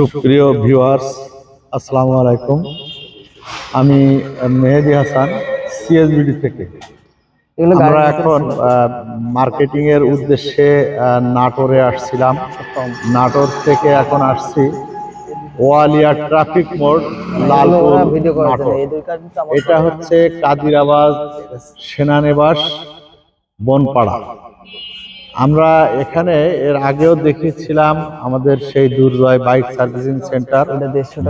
সুপ্রিয় ভিউয়ার্স, আসসালামু আলাইকুম। আমি মেহেদি হাসান, সিএসবিডি থেকে। আমরা এখন মার্কেটিং এর উদ্দেশ্যে নাটোরে আসছিলাম। নাটোর থেকে এখন আসছি ওয়ালিয়া ট্রাফিক মোড়, লালপুর, নাটোর। এটা হচ্ছে কাদিরাবাদ সেনানিবাস বনপাড়া। আমরা এখানে এর আগেও দেখিয়েছিলাম আমাদের সেই দুর্জয় বাইক সার্ভিসিং সেন্টার,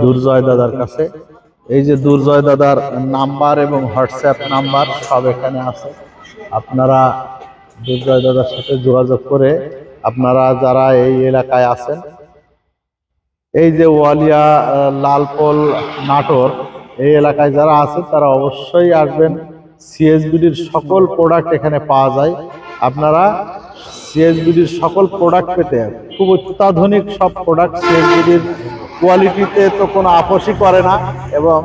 দুর্জয় দাদার কাছে। এই যে দুর্জয় দাদার নাম্বার এবং হোয়াটসঅ্যাপ নাম্বার সব এখানে আছে। আপনারা দুর্জয় দাদার সাথে যোগাযোগ করে আপনারা যারা এই এলাকায় আছেন, এই যে ওয়ালিয়া, লালপোল, নাটোর এই এলাকায় যারা আছে তারা অবশ্যই আসবেন। সিএসবিডির সকল প্রোডাক্ট এখানে পাওয়া যায়। আপনারা সিএসবিডির সকল প্রোডাক্ট পেতে খুব অত্যাধুনিক সব প্রোডাক্ট। সিএসবিডির কোয়ালিটিতে তো কোনো আপোষই করে না এবং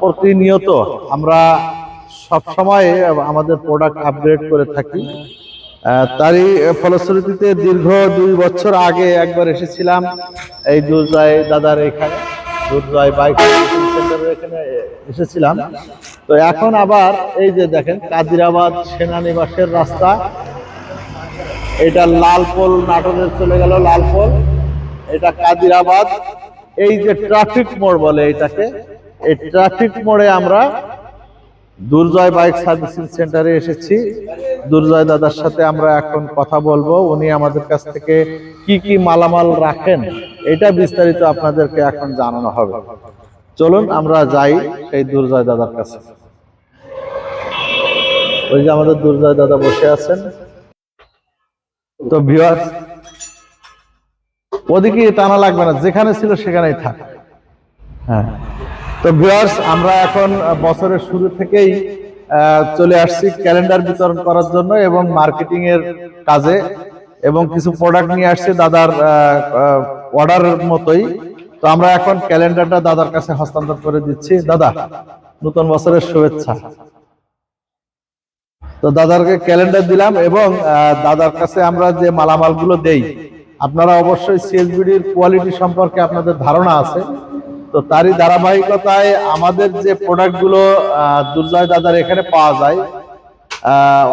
প্রতিনিয়ত আমরা সবসময় আমাদের প্রোডাক্ট আপগ্রেড করে থাকি। তারই ফলশ্রুতিতে দীর্ঘ 2 বছর আগে একবার এসেছিলাম এই দুর্জয় দাদার এখানে, দুর্জয় বাইক সেন্টারের এখানে এসেছিলাম। তো এখন আবার এই যে দেখেন কাদিরাবাদ সেনানিবাসের রাস্তা, এটা লালপোল, নাটোরে চলে গেল লালপোল, এটা কাদিরাবাদ। এই যে ট্রাফিক মোড় বলে এটাকে, এই ট্রাফিক মোড়ে আমরা দুর্জয় বাইক সার্ভিসিং সেন্টারে এসেছি। দুর্জয় দাদার সাথে আমরা এখন কথা বলবো। উনি আমাদের কাছ থেকে কি কি মালামাল রাখেন এটা বিস্তারিত আপনাদেরকে এখন জানানো হবে। চলুন আমরা যাই সেই দুর্জয় দাদার কাছে। ওই যে আমাদের দুর্জয় দাদা বসে আছেন। তো ভিউয়ার্স, ওদিকে টানা লাগবে না, যেখানে ছিল সেখানেই থাক। হ্যাঁ, তো ভিউয়ার্স, আমরা এখন বছরের শুরু থেকেই চলে আসছি ক্যালেন্ডার বিতরণ করার জন্য এবং মার্কেটিং এর কাজে, এবং কিছু প্রোডাক্ট নিয়ে আসছে দাদার অর্ডারের মতোই। তো আমরা এখন ক্যালেন্ডারটা দাদার কাছে হস্তান্তর করে দিচ্ছি। দাদা, নতুন বছরের শুভেচ্ছা। তো দাদারকে ক্যালেন্ডার দিলাম এবং দাদার কাছে আমরা যে মালামালগুলো দেই, আপনারা অবশ্যই সিএসবিডির কোয়ালিটি সম্পর্কে আপনাদের ধারণা আছে। তো তারই ধারাবাহিকতায় আমাদের যে প্রোডাক্টগুলো দুর্জয় দাদার এখানে পাওয়া যায়,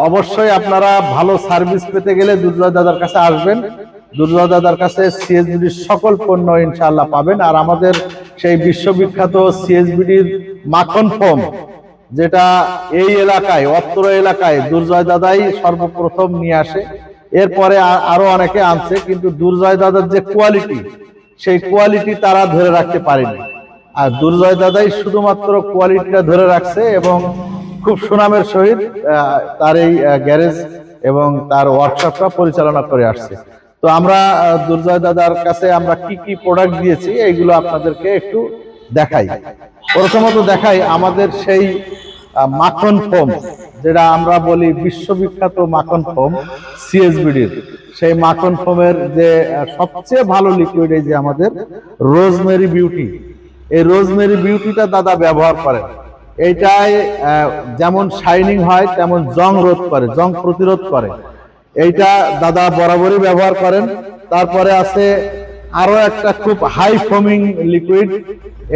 অবশ্যই আপনারা ভালো সার্ভিস পেতে গেলে দুর্জয় দাদার কাছে আসবেন। দুর্জয় দাদার কাছে সিএসবিডির সকল পণ্য ইনশাআল্লাহ পাবেন। আর আমাদের সেই বিশ্ববিখ্যাত সিএসবিডির মাখন ফোম, যেটা এই এলাকায়, অত্র এলাকায় দুর্জয় দাদাই সর্বপ্রথম নিয়ে আসে। এরপরে আরো অনেকে আনছে, কিন্তু দুর্জয় দাদার যে কোয়ালিটি, সেই কোয়ালিটি তারা ধরে রাখতে পারেনি। আর দুর্জয় দাদাই শুধুমাত্র কোয়ালিটিটা ধরে রাখছে এবং খুব সুনামের সহিত তার এই গ্যারেজ এবং তার ওয়ার্কশপটা পরিচালনা করে আসছে। তো আমরা দুর্জয় দাদার কাছে আমরা কি কি প্রোডাক্ট দিয়েছি এইগুলো আপনাদেরকে একটু দেখাই। প্রথমত দেখাই আমাদের সেই মাখন ফোম, যেটা আমরা বলি বিশ্ববিখ্যাত মাখন ফোম সিএসবিডির। সেই মাখন ফোমের যে সবচেয়ে ভালো লিকুইড, এই যে আমাদের রোজমেরি বিউটি, এই রোজমেরি বিউটিটা দাদা ব্যবহার করেন। এইটাই যেমন শাইনিং হয় তেমন জং রোধ করে, জং প্রতিরোধ করে। এইটা দাদা বরাবরই ব্যবহার করেন। তারপরে আছে আরো একটা খুব হাই ফোমিং লিকুইড,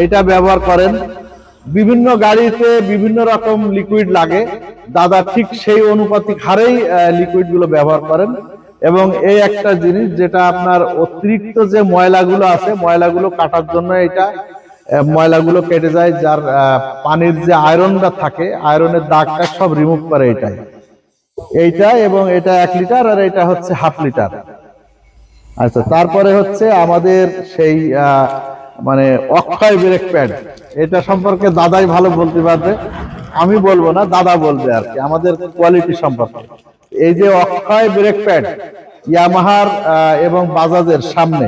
এটা ব্যবহার করেন। বিভিন্ন গাড়িতে বিভিন্ন রকম লিকুইড লাগে, দাদা ঠিক সেই অনুপাতিক হারেই লিকুইড গুলো ব্যবহার করেন। এবং এই একটা জিনিস যেটা আপনার অতিরিক্ত যে ময়লাগুলো আছে, ময়লাগুলো কাটার জন্য এটা ময়লাগুলো কেটে যায়, যার পানির যে আয়রনটা থাকে, আয়রনের দাগটা সব রিমুভ করে এইটা। এবং এটা 1 লিটার আর এটা হচ্ছে 1/2 লিটার। আচ্ছা, তারপরে হচ্ছে আমাদের সেই মানে অক্ষয় ব্রেক প্যাড, এটা সম্পর্কে দাদাই ভালো বলতে পারবে, আমি বলবো না, দাদা বলবে আর কি আমাদের কোয়ালিটি সম্পর্কে। এই যে অক্ষয় ব্রেক প্যাড ইয়ামাহার এবং বাজাজের সামনে,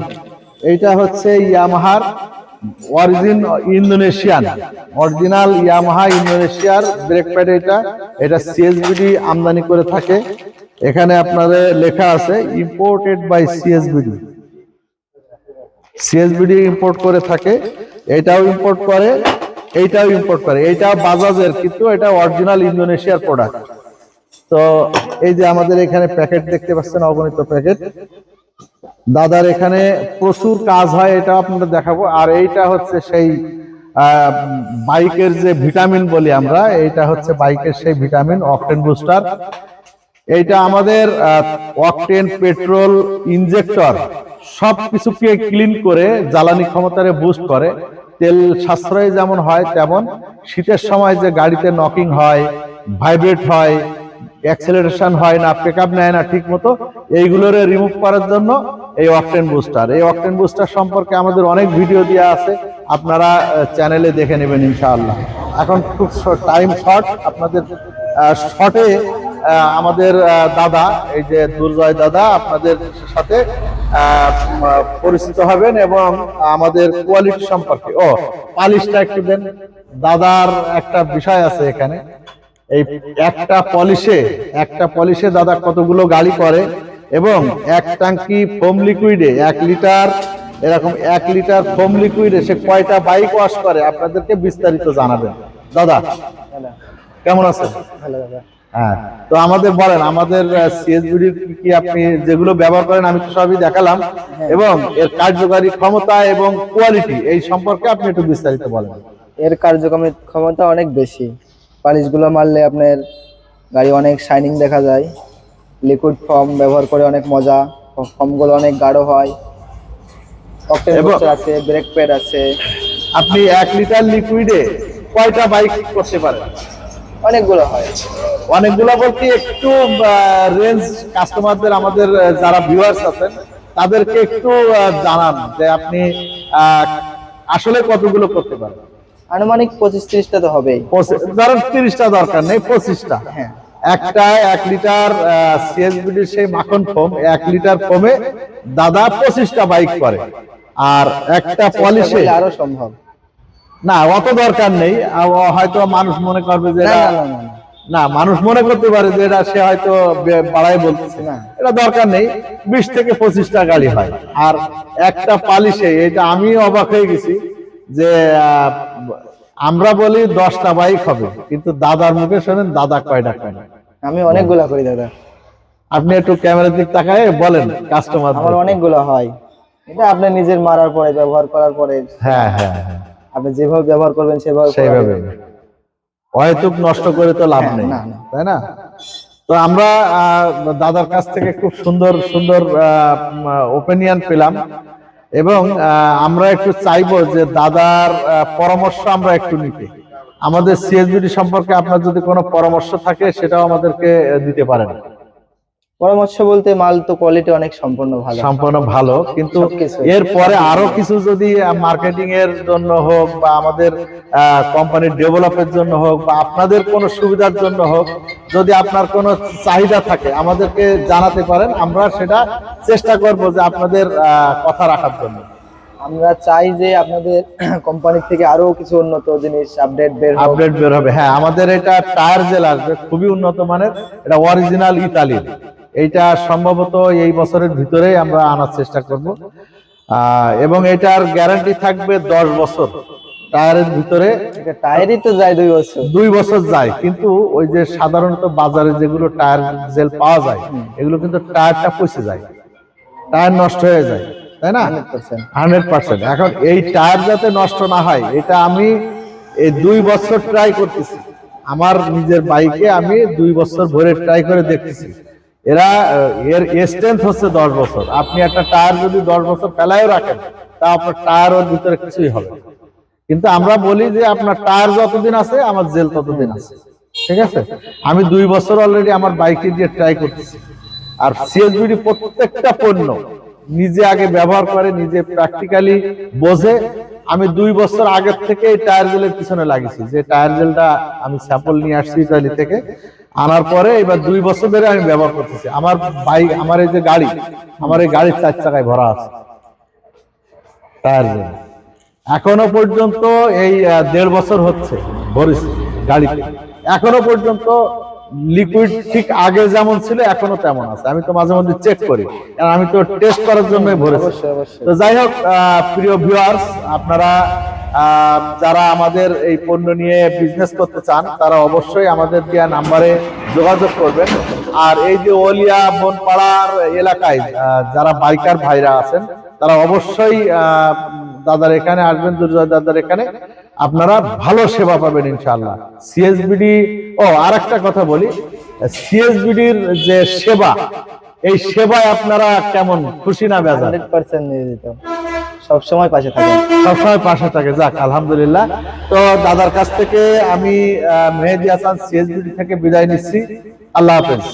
এইটা হচ্ছে ইয়ামাহার অরিজিনাল ইয়ামাহা ইন্দোনেশিয়ার ব্রেক প্যাড। এটা সিএসবিডি আমদানি করে থাকে। এখানে আপনাদের লেখা আছে imported by CSBD. CSBD import করে থাকে, এটাও ইম্পোর্ট করে, এইটাও ইম্পোর্ট করে। এইটা বাজাজের, কিন্তু এটা অরিজিনাল ইন্দোনেশিয়ার প্রোডাক্ট। তো এই যে আমাদের এখানে প্যাকেট দেখতে পাচ্ছেন, অগণিত প্যাকেট। দাদার এখানে প্রচুর কাজ হয়, এটা আপনাদের দেখাবো। আর এইটা হচ্ছে সেই বাইকের যে ভিটামিন বলি আমরা, এইটা হচ্ছে বাইকের সেই ভিটামিন অকটেন বুস্টার। এইটা আমাদের অকটেন, পেট্রোল, ইনজেক্টর সবকিছুকে ক্লিন করে জ্বালানি ক্ষমতারে বুস্ট করে। তেল সাশ্রয় যেমন হয় তেমন শীতের সময় যে গাড়িতে নকিং হয়, ভাইব্রেট হয়, অ্যাক্সেলারেশন হয় না, পিকআপ নেয় না ঠিক মতো, এইগুলোরে রিমুভ করার জন্য এই অকটেন বুস্টার। এই অকটেন বুস্টার সম্পর্কে আমাদের অনেক ভিডিও দেওয়া আছে, আপনারা চ্যানেলে দেখে নেবেন ইনশাআল্লাহ। এখন খুব টাইম শর্ট, আপনাদের শর্টে আমাদের দাদা, এই যে দুর্জয় দাদা, আপনাদের সাথে পরিচিত হবেন এবং আমাদের কোয়ালিটি সম্পর্কে। ও পালিশটা একটু দেন। দাদার একটা বিষয় আছে এখানে, এই একটা পলিশে দাদা কতগুলো গাড়ি করে, এবং এক ট্যাঙ্কি ফোম লিকুইডে 1 লিটার, এরকম 1 লিটার ফোম লিকুইডে সে কয়টা বাইক ওয়াশ করে আপনাদেরকে বিস্তারিত জানাবেন। দাদা কেমন আছেন? ভালো দাদা। হ্যাঁ, তো আমাদের বলেন, আমাদের সিএসবিডি কি আপনি যেগুলো ব্যবহার করেন আমি তো সবই দেখালাম, এবং এর কার্যকারী ক্ষমতা এবং কোয়ালিটি এই সম্পর্কে আপনি একটু বিস্তারিত বলেন। এর কার্যক্রমী ক্ষমতা অনেক বেশি। পালিশগুলো মারলে আপনার গাড়ি অনেক শাইনিং দেখা যায়। লিকুইড ফর্ম ব্যবহার করে অনেক মজা, ফর্মগুলো অনেক গাঢ় হয়। অকটেন বুস্টার আছে, ব্রেক প্যাড আছে। আপনি 1 লিটার লিকুইডে কয়টা বাইক করতে পারেন? অনেকগুলো হয়। অনেকগুলো বলতে একটু রেঞ্জ কাস্টমারদের, আমাদের যারা ভিউয়ার্স আছেন তাদেরকে একটু জানান যে আপনি আসলে কতগুলো করতে পারেন। আনুমানিক 25-30টা তো হবেই। ধরেন 30টা দরকার নেই, 25টা। হ্যাঁ, একটা 1 লিটার সিএসবিডির সেই মাখন ফোম, 1 লিটার ফোমে দাদা 25টা বাইক করে। আর একটা পলিশে আরো সম্ভব না, অত দরকার নেই। হয়তো মানুষ মনে করবে যে না, মানুষ মনে করতে পারে যে এটা সে হয়তো বাড়াই বলতেছে না, এটা দরকার নেই। 20 থেকে 25টা গাড়ি হয়। আর একটা পালিশে, এটা আমি অবাক হয়ে গেছি যে আমরা বলি 10টা বাইক হবে, কিন্তু দাদার মুখে শোনেন দাদা কয়টা করে। আমি অনেকগুলা করি দাদা। আপনি একটু ক্যামেরার দিক তাকায় বলেন কাস্টমার। আমার অনেকগুলো হয়। এটা আপনি নিজের মারার পরে, ব্যবহার করার পরে, হ্যাঁ হ্যাঁ হ্যাঁ, আপনি যেভাবে ব্যবহার করবেন সেইভাবে। হয়তো নষ্ট করে তো লাভ নেই, তাই না? তো আমরা দাদার কাছ থেকে খুব সুন্দর সুন্দর ওপিনিয়ন পেলাম, এবং আমরা একটু চাইবো যে দাদার পরামর্শ আমরা একটু নিতে। আমাদের সিএসবিডি সম্পর্কে আপনার যদি কোনো পরামর্শ থাকে সেটাও আমাদেরকে দিতে পারেন। পরামর্শ বলতে, মাল তো কোয়ালিটি অনেক সম্পূর্ণ ভালো, কিন্তু এরপরে আরো কিছু যদি মার্কেটিং এর জন্য হোক, বা আমাদের কোম্পানির ডেভেলপের জন্য হোক, বা আপনাদের কোনো সুবিধার জন্য হোক, যদি আপনার কোনো চাহিদা থাকে আমাদেরকে জানাতে পারেন, আমরা সেটা চেষ্টা করব যে আপনাদের কথা রাখার জন্য। আমরা চাই যে আপনাদের কোম্পানি থেকে আরো কিছু উন্নত জিনিস আপডেট বের হবে। হ্যাঁ, আমাদের এটা টায়ার জেল আসবে খুবই উন্নত মানের, এটা অরিজিনাল ইতালির। এইটা সম্ভবত এই বছরের ভিতরেই আমরা আনার চেষ্টা করব, এবং এটার গ্যারান্টি থাকবে 10 বছর। টায়ারের ভিতরে টায়ারই তো যায় 2 বছর যায়, কিন্তু ওই যে সাধারণত বাজারে যেগুলো টায়ার জেল পাওয়া যায়, এগুলো কিন্তু টায়ারটা পচে যায়, টায়ার নষ্ট হয়ে যায়, তাই না? 100%। এখন এই টায়ার যাতে নষ্ট না হয়, এটা আমি এই 2 বছর ট্রাই করতেছি। আমার নিজের বাইকে আমি 2 বছর ভরে ট্রাই করে দেখতেছি। এর স্ট্রেংথ হচ্ছে 10 বছর। আপনি একটা টায়ার যদি 10 বছর ফেলায়ও রাখেন, তা আপনার টায়ার ওর ভিতরে কিছুই হবে। কিন্তু আমরা বলি যে আপনার টায়ার যতদিন আছে আমার জেল ততদিন আছে, ঠিক আছে? আমি 2 বছর অলরেডি আমার বাইকে দিয়ে ট্রাই করতেছি। আর সিএসবিডি প্রত্যেকটা পণ্য নিজে আগে ব্যবহার করে, নিজে প্র্যাকটিক্যালি বোঝে। আমি 2 বছর আগের থেকে এই টায়ার জেলের পিছনে লাগিয়েছি, যে টায়ার জেলটা আমি স্যাম্পল নিয়ে আসছি ইতালি থেকে, আনার পরে এবার 2 বছর ধরে আমি ব্যবহার করতেছি। আমার বাইক, আমার এই যে গাড়ি, আমার এই গাড়ির 4 চাকায় ভরা আছে টায়ার জেল। এখনো পর্যন্ত এই 1.5 বছর হচ্ছে ভরেছি গাড়িতে, এখনো পর্যন্ত লিকুইড ঠিক আগে যেমন ছিল এখনো তেমন আছে। আমি তো মাঝে মধ্যে চেক করি, কারণ আমি তো টেস্ট করার জন্যই ভরেছি। তো যাই হোক, প্রিয় ভিউয়ার্স, আপনারা যারা আমাদের এই পণ্য নিয়ে বিজনেস করতে চান তারা অবশ্যই আমাদের দেওয়া নাম্বারে যোগাযোগ করবেন। আর এই যে ওলিয়া বনপাড়ার এলাকায় যারা বাইকার ভাইরা আছেন তারা অবশ্যই দাদার এখানে আসবেন, দুর্জয় দাদার এখানে আপনারা ভালো সেবা পাবেন ইনশাআল্লাহ। সিএসবিডি আর একটা কথা বলি, সিএসবিডির যে সেবা, এই সেবায় আপনারা কেমন খুশি না বেজার? 100% নিয়োজিত, সবসময় পাশে থাকে। সবসময় পাশে থাকে, যাক আলহামদুলিল্লাহ। তো দাদার কাছ থেকে আমি মেহেদী হাসান সিএসবিডি থেকে বিদায় নিচ্ছি। আল্লাহ হাফেজ।